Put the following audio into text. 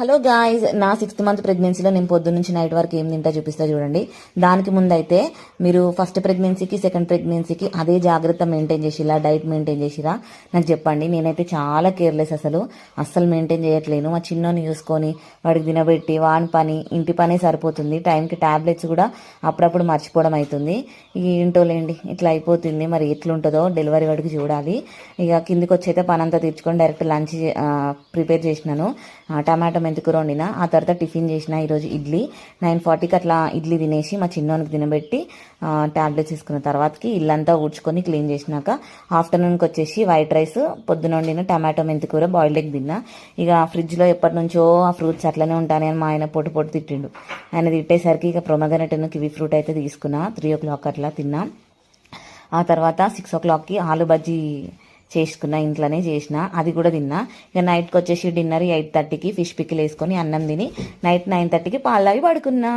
Hello guys, నా 6th month ప్రెగ్నెన్సీలో నేను పొద్దు నుంచి నైట్ వరకు ఏం తింటా చూపిస్తా చూడండి. దానికి ముందు అయితే మీరు ఫస్ట్ ప్రెగ్నెన్సీకి సెకండ్ ప్రెగ్నెన్సీకి అదే జాగ్రత్త మెయింటైన్ చేసిరా, డైట్ మెయింటైన్ చేసిరా నాకు చెప్పండి. నేనైతే చాలా కేర్లెస్, అస్సలు మెయింటైన్ చేయట్లేను. మా చిన్నోని చూసుకొని వాడికి తినబెట్టి వాని పని ఇంటి పనే సరిపోతుంది. టైంకి టాబ్లెట్స్ కూడా అప్పుడప్పుడు మర్చిపోవడం అవుతుంది. ఇక ఏంటోలేండి, ఇట్లా అయిపోతుంది. మరి ఎట్లుంటుందో డెలివరీ వాడికి చూడాలి. ఇక కిందికి వచ్చి అయితే పని అంతా తెచ్చుకొని డైరెక్ట్ లంచ్ ప్రిపేర్ చేసినాను. టమాటో మెంతికూర వండిన. ఆ తర్వాత టిఫిన్ చేసిన ఈరోజు ఇడ్లీ. 9:40కి అట్లా ఇడ్లీ తినేసి మా చిన్నోనికి తినబెట్టి టాబ్లెట్స్ తీసుకున్న తర్వాతకి ఇల్లంతా ఊడ్చుకొని క్లీన్ చేసినాక ఆఫ్టర్నూన్కి వచ్చేసి వైట్ రైస్, పొద్దున వండిన టమాటో మెంతికూర, బాయిల్డ్ ఎగ్ తిన్నా. ఇక ఫ్రిడ్జ్లో ఎప్పటి నుంచో ఆ ఫ్రూట్స్ అట్లనే ఉంటానని మా ఆయన పొట్టు పొట్టు తిట్టిండు. ఆయన తిట్టేసరికి ఇక ప్రొమగనెట్ కివి ఫ్రూట్ అయితే తీసుకున్నా. 3 o'clock అట్లా తిన్నా. ఆ తర్వాత 6 o'clockకి ఆలు బజ్జీ చేసుకున్న, ఇంట్లోనే చేసిన, అది కూడా తిన్నా. ఇక నైట్కి వచ్చేసి డిన్నర్ 8:30కి ఫిష్ పికిల్ వేసుకొని అన్నం తిని నైట్ 9:30కి పాలు తాగి పడుకున్నా.